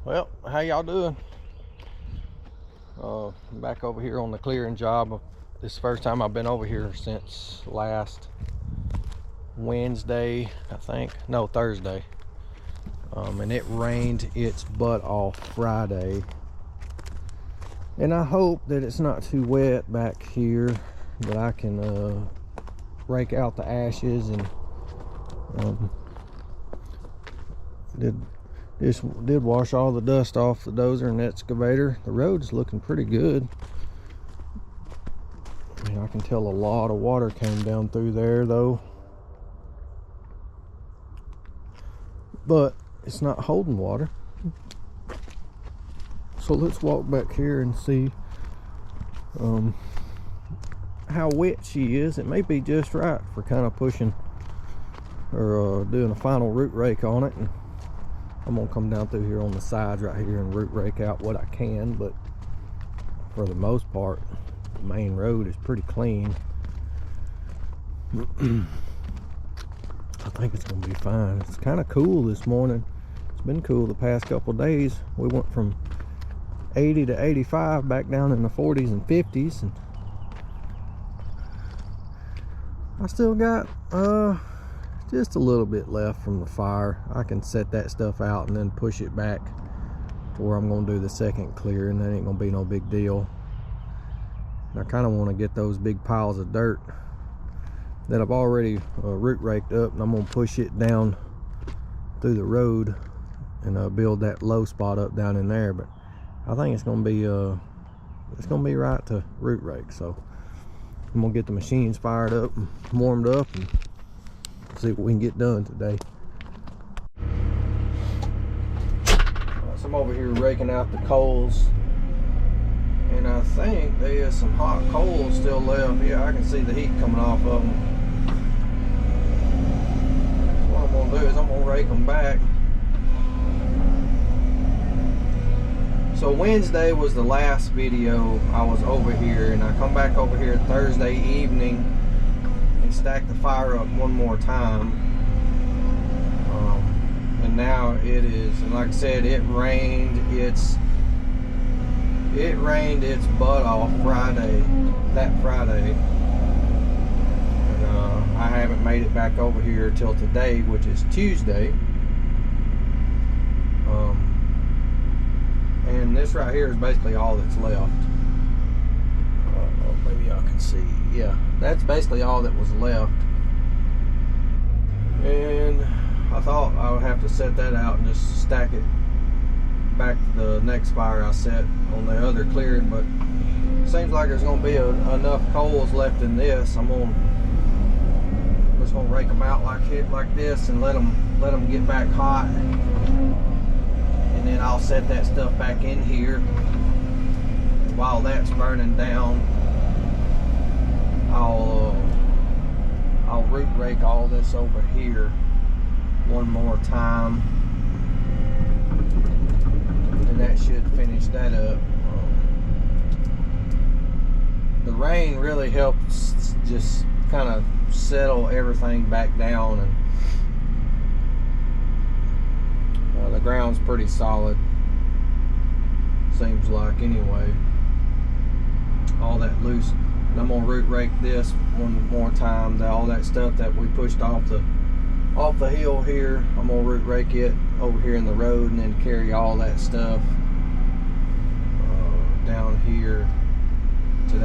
Well, how y'all doing? Back over here on the clearing job. This is the first time I've been over here since last Wednesday, I think. No, Thursday. And it rained its butt off Friday. And I hope that it's not too wet back here, that I can rake out the ashes and did wash all the dust off the dozer and excavator. The road's looking pretty good. I mean, I can tell a lot of water came down through there though, but it's not holding water. So let's walk back here and see how wet she is. It may be just right for kind of pushing or doing a final root rake on it. And I'm gonna come down through here on the sides right here and root rake out what I can, but for the most part the main road is pretty clean. I think it's gonna be fine. It's kind of cool this morning. It's been cool the past couple of days. We went from 80 to 85 back down in the 40s and 50s, and I still got just a little bit left from the fire. I can set that stuff out and then push it back to where I'm going to do the second clear, and that ain't going to be no big deal. And I kind of want to get those big piles of dirt that I've already root raked up, and I'm going to push it down through the road and build that low spot up down in there. But I think it's going to be right to root rake. So I'm going to get the machines fired up and warmed up and see what we can get done today. So I'm over here raking out the coals, and I think there's some hot coals still left. Yeah, I can see the heat coming off of them. So what I'm gonna do is I'm gonna rake them back. So Wednesday was the last video I was over here, and I come back over here Thursday evening and stack the fire up one more time. And now it is, and like I said, it rained its butt off that Friday. And I haven't made it back over here till today, which is Tuesday. And this right here is basically all that's left. Maybe y'all can see. Yeah, that's basically all that was left. And I thought I would have to set that out and just stack it back to the next fire I set on the other clearing, but it seems like there's going to be enough coals left in this. I'm just going to rake them out like this and let them get back hot, and then I'll set that stuff back in here. While that's burning down, I'll root rake all this over here one more time, and that should finish that up. The rain really helps just kind of settle everything back down, and the ground's pretty solid, seems like, anyway. All that loose. And I'm gonna root rake this one more time. All that stuff that we pushed off the hill here, I'm gonna root rake it over here in the road, and then carry all that stuff down here to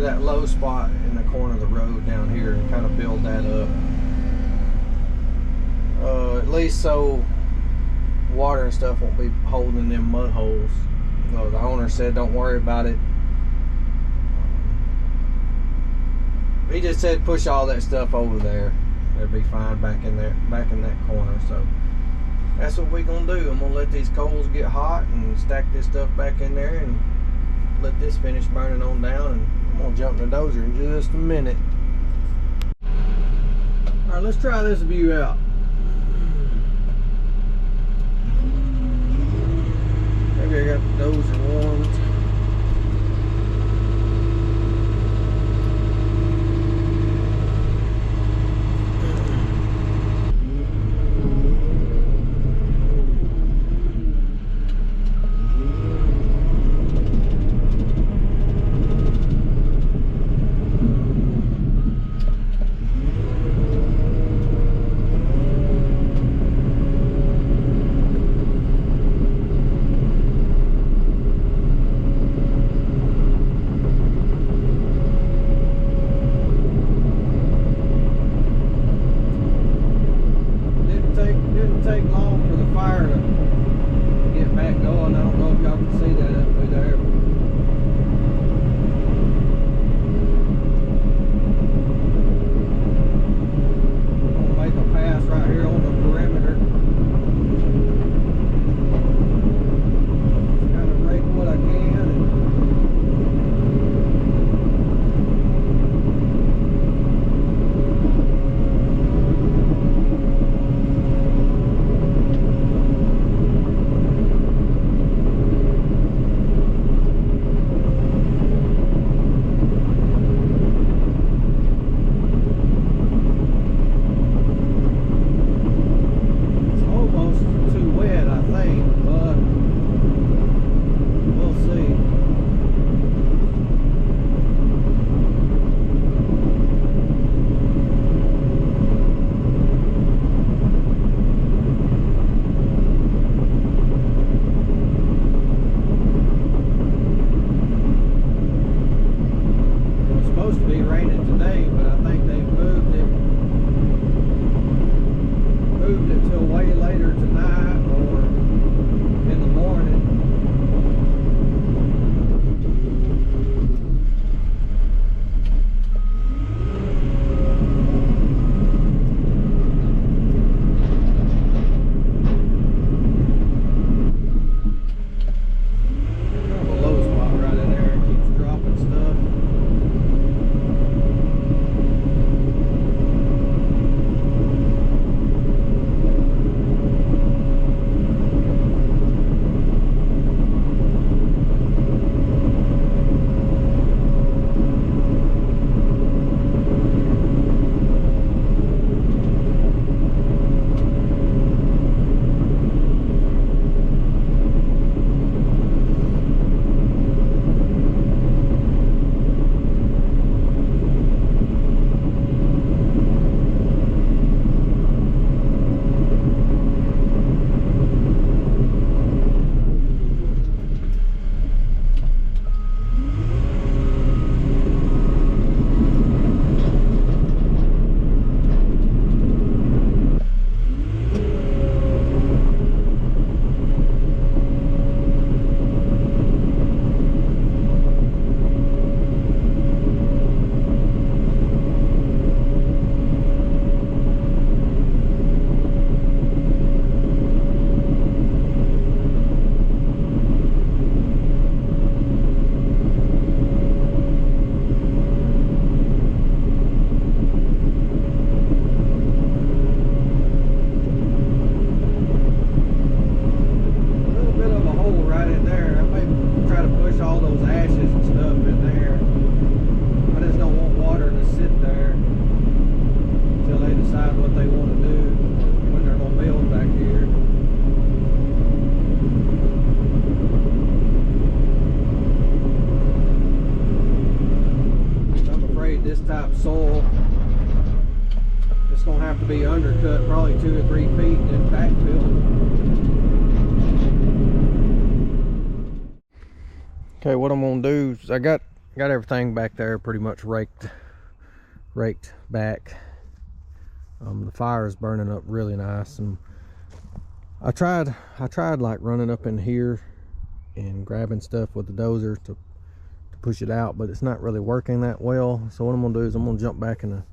that low spot in the corner of the road down here, and kind of build that up. At least so water and stuff won't be holding them mud holes. The owner said don't worry about it. He just said push all that stuff over there. It'll be fine back in that corner. So that's what we're gonna do. I'm gonna let these coals get hot and stack this stuff back in there and let this finish burning on down, and I'm gonna jump in the dozer in just a minute. Alright, let's try this view out. Maybe I got the dozer warmed. to be undercut probably 2 or 3 feet and then backfill it. Okay, what I'm gonna do is I got everything back there pretty much raked back. The fire is burning up really nice, and I tried like running up in here and grabbing stuff with the dozer to push it out, but it's not really working that well. So what I'm gonna do is I'm gonna jump back in the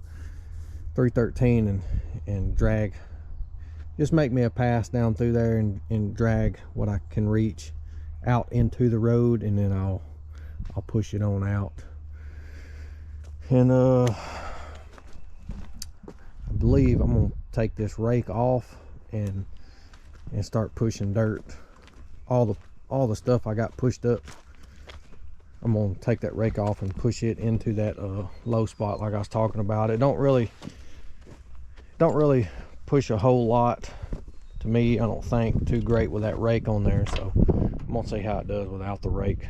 313 and drag, just make me a pass down through there and drag what I can reach out into the road, and then I'll push it on out. And I believe I'm gonna take this rake off and start pushing dirt. All the stuff I got pushed up, I'm gonna take that rake off and push it into that low spot like I was talking about. It don't really push a whole lot to me, I don't think, too great with that rake on there. So I'm gonna see how it does without the rake.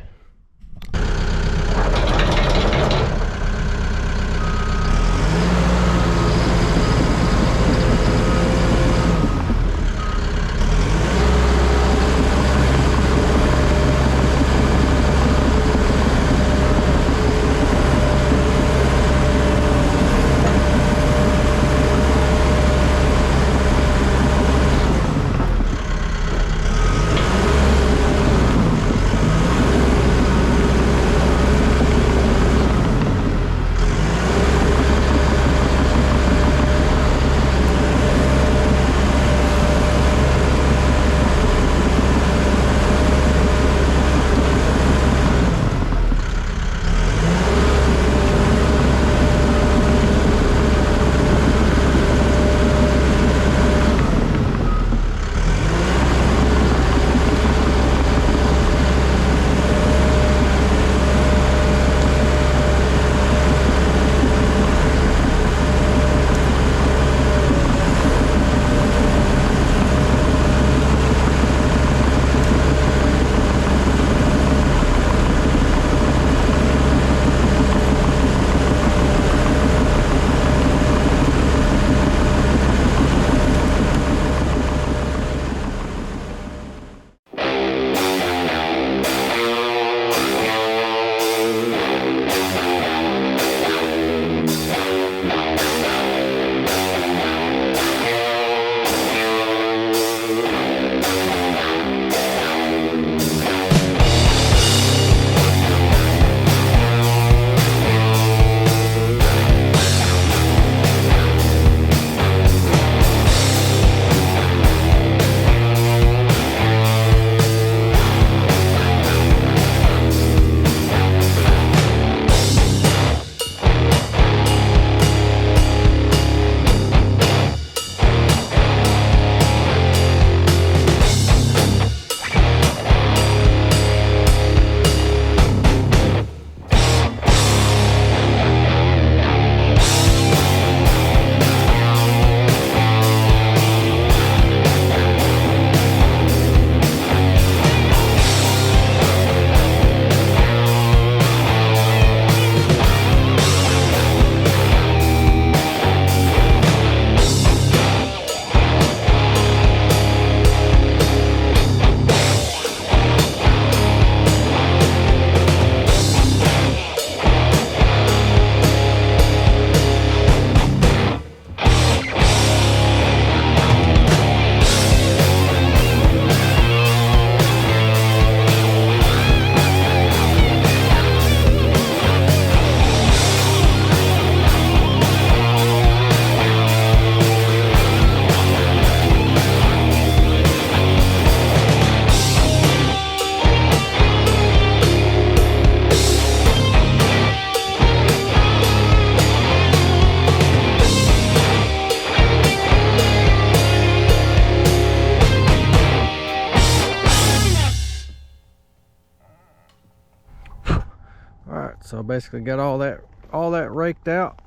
So I basically got all that raked out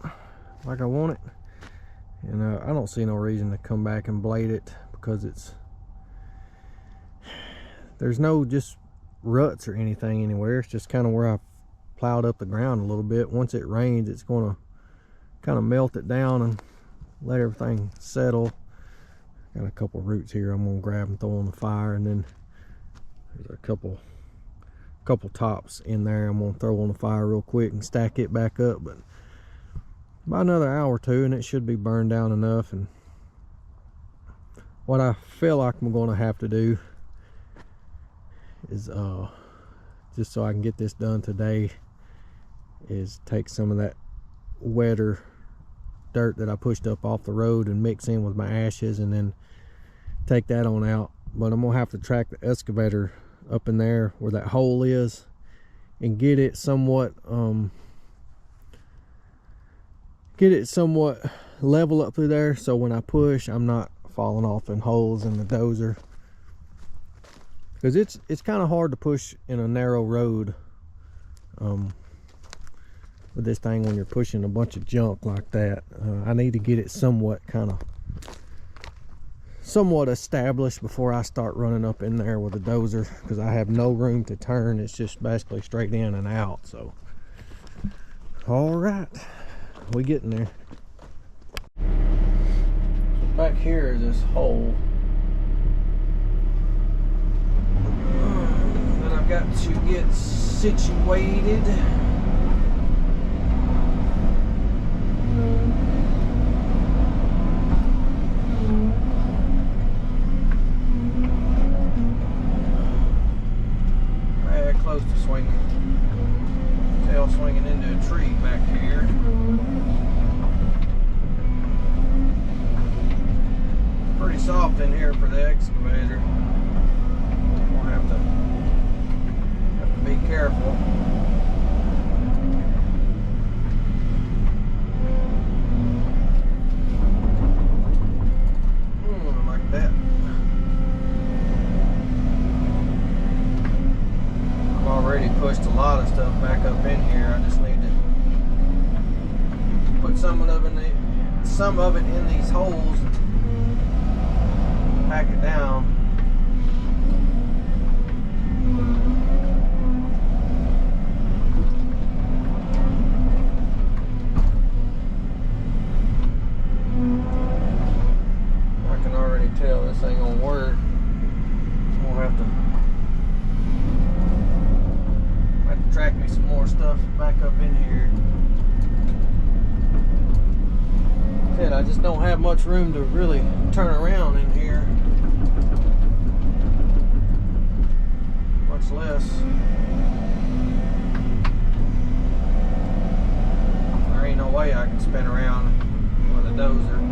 like I want it, and I don't see no reason to come back and blade it, because there's no just ruts or anything anywhere. It's just kind of where I plowed up the ground a little bit. Once it rains, it's going to kind of melt it down and let everything settle. Got a couple roots here I'm gonna grab and throw on the fire, and then there's a couple tops in there I'm gonna throw on the fire real quick and stack it back up. But about another hour or two and it should be burned down enough. And what I feel like I'm gonna have to do is just so I can get this done today, is take some of that wetter dirt that I pushed up off the road and mix in with my ashes, and then take that on out. But I'm gonna have to track the excavator up in there where that hole is and get it somewhat level up through there, so when I push I'm not falling off in holes in the dozer, because it's kind of hard to push in a narrow road with this thing when you're pushing a bunch of junk like that. I need to get it somewhat established before I start running up in there with a dozer, because I have no room to turn. It's just basically straight in and out. So all right, we getting there. So back here is this hole that I've got to get situated. Close to tail swinging into a tree back here. Pretty soft in here for the excavator. We'll have to be careful. Like that. Already pushed a lot of stuff back up in here. I just need to put some of it in these holes and pack it down. I can already tell this ain't gonna work. We'll have to track me some more stuff back up in here. I just don't have much room to really turn around in here, much less there ain't no way I can spin around with a dozer.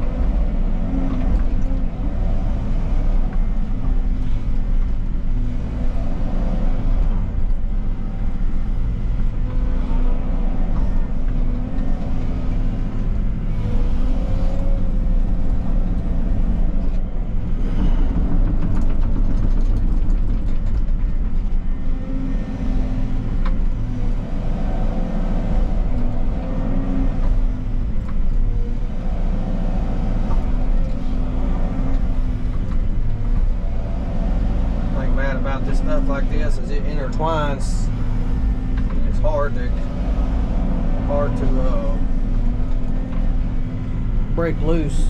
Stuff like this, as it intertwines, it's hard to break loose.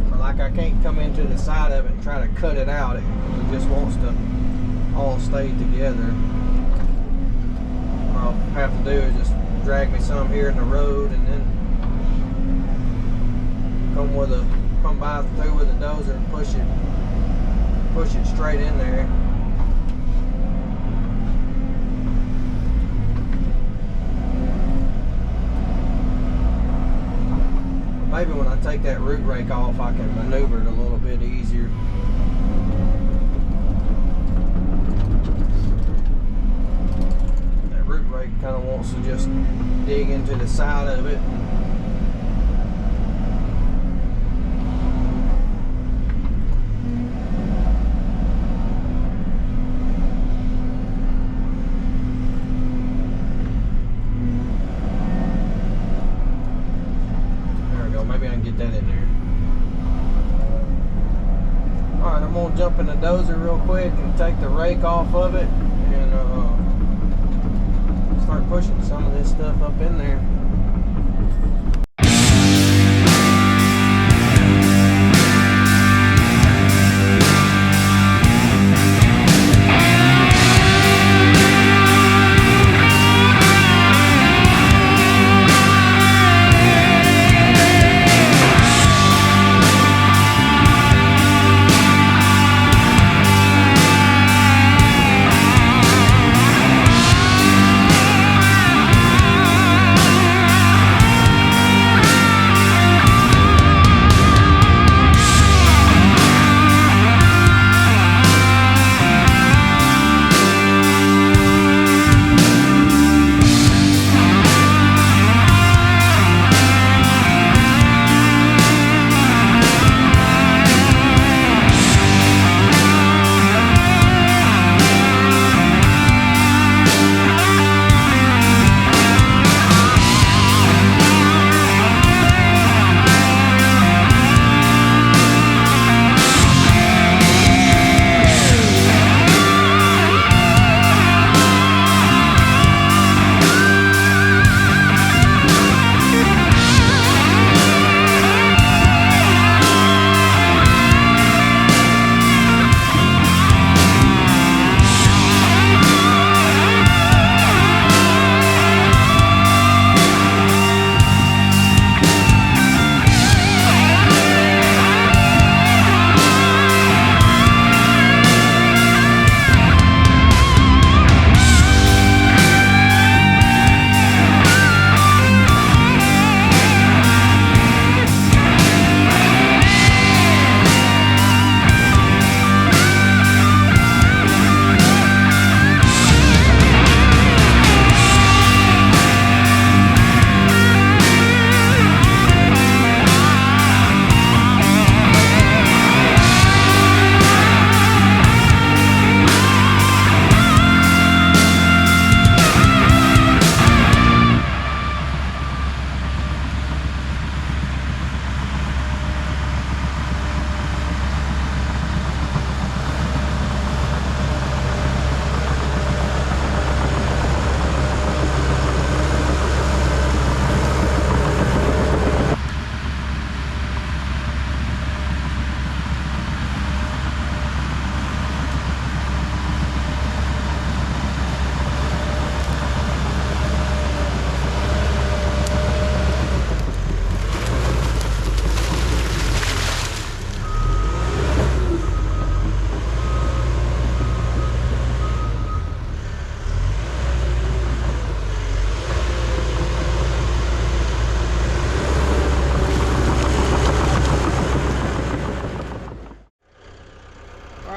But like, I can't come into the side of it and try to cut it out. It just wants to all stay together. What I'll have to do is just drag me some here in the road, and then come by through with a dozer and push it straight in there. Maybe when I take that root rake off, I can maneuver it a little bit easier. That root rake kind of wants to just dig into the side of it. That in there. Alright, I'm gonna jump in the dozer real quick and take the rake off of it and start pushing some of this stuff up in there.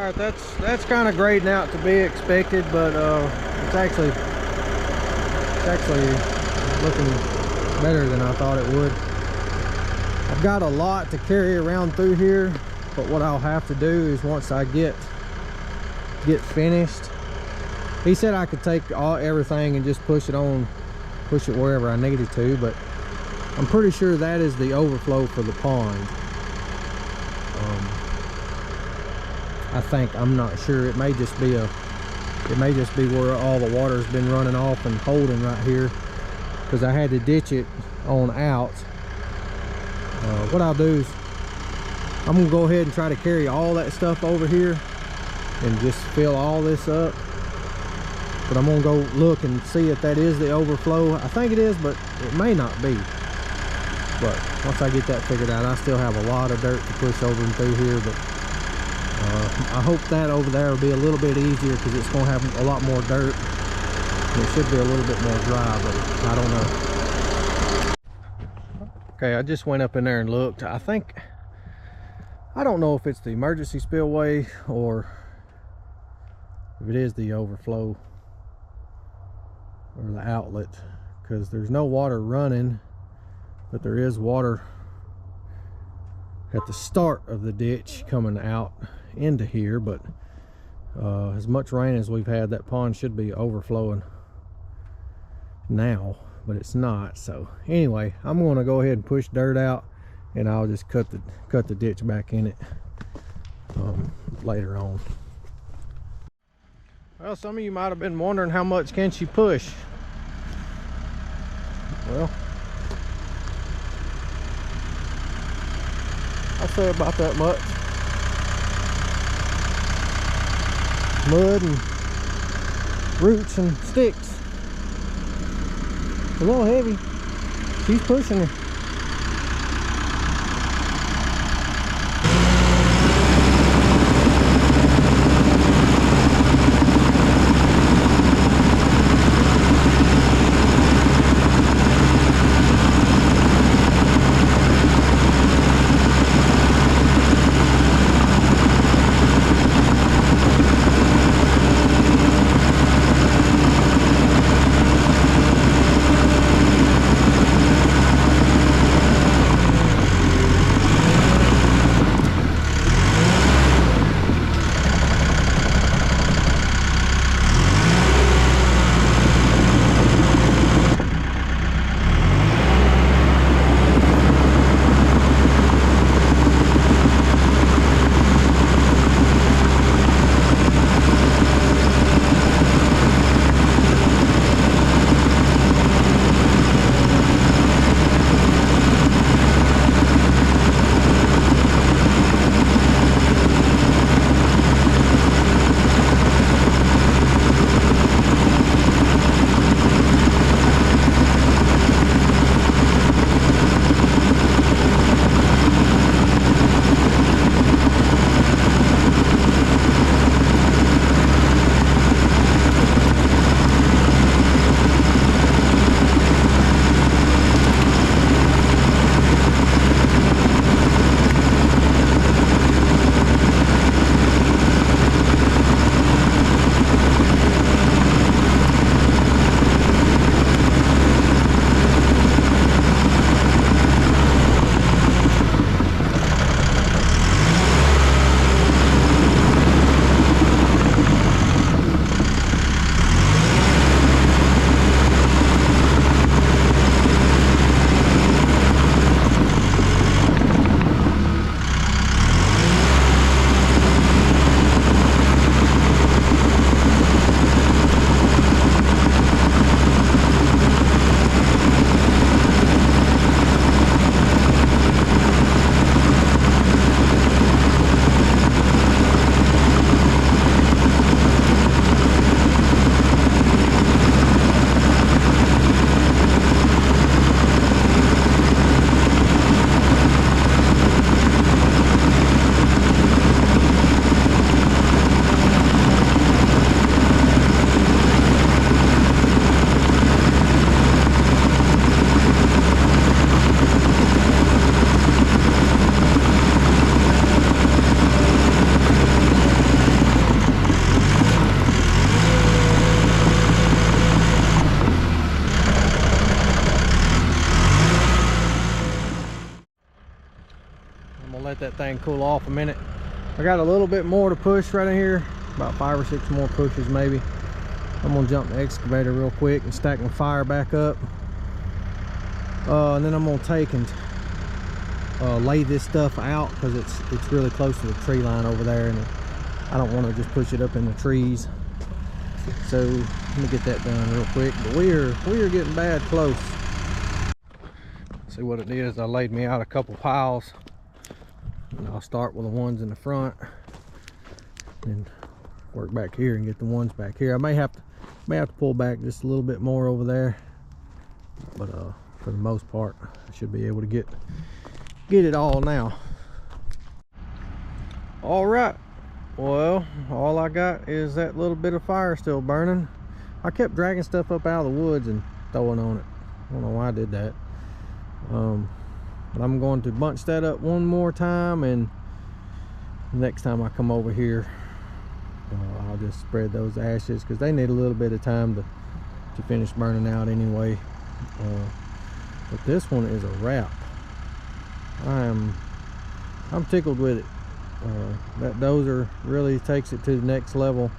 Alright, that's kind of grading out to be expected, but it's actually looking better than I thought it would. I've got a lot to carry around through here, but what I'll have to do is once I get finished, he said I could take everything and just push it wherever I needed to, but I'm pretty sure that is the overflow for the pond. I think, I'm not sure, it may just be where all the water's been running off and holding right here, because I had to ditch it on out. What I'll do is I'm gonna go ahead and try to carry all that stuff over here and just fill all this up, but I'm gonna go look and see if that is the overflow. I think it is, but it may not be. But once I get that figured out, I still have a lot of dirt to push over and through here, but I hope that over there will be a little bit easier, because it's going to have a lot more dirt and it should be a little bit more dry, but I don't know. Okay, I just went up in there and looked. I don't know if it's the emergency spillway or if it is the overflow or the outlet, because there's no water running, but there is water at the start of the ditch coming out into here. But as much rain as we've had, that pond should be overflowing now, but it's not. So anyway, I'm going to go ahead and push dirt out, and I'll just cut the ditch back in it later on. Well, some of you might have been wondering, how much can she push? Well, I'd say about that much. Mud and roots and sticks. It's a little heavy. She's pushing her. that thing cool off a minute. I got a little bit more to push right in here, about 5 or 6 more pushes maybe. I'm gonna jump the excavator real quick and stack my fire back up. And then I'm gonna take and lay this stuff out, because it's really close to the tree line over there, and I don't want to just push it up in the trees. So let me get that done real quick. But we are getting bad close. See what it is, I laid me out a couple piles, and I'll start with the ones in the front and work back here and get the ones back here. I may have to pull back just a little bit more over there, but for the most part I should be able to get it all now. All right, well, all I got is that little bit of fire still burning. I kept dragging stuff up out of the woods and throwing on it. I don't know why I did that. But I'm going to bunch that up one more time, and next time I come over here, I'll just spread those ashes, because they need a little bit of time to finish burning out anyway. But this one is a wrap. I'm tickled with it. That dozer really takes it to the next level.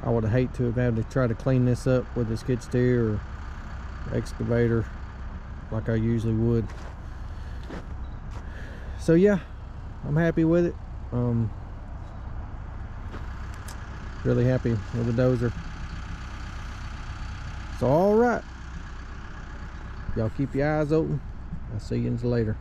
I would hate to have had to try to clean this up with a skid steer or excavator like I usually would. So yeah, I'm happy with it. Really happy with the dozer. So all right, y'all keep your eyes open. I'll see you later.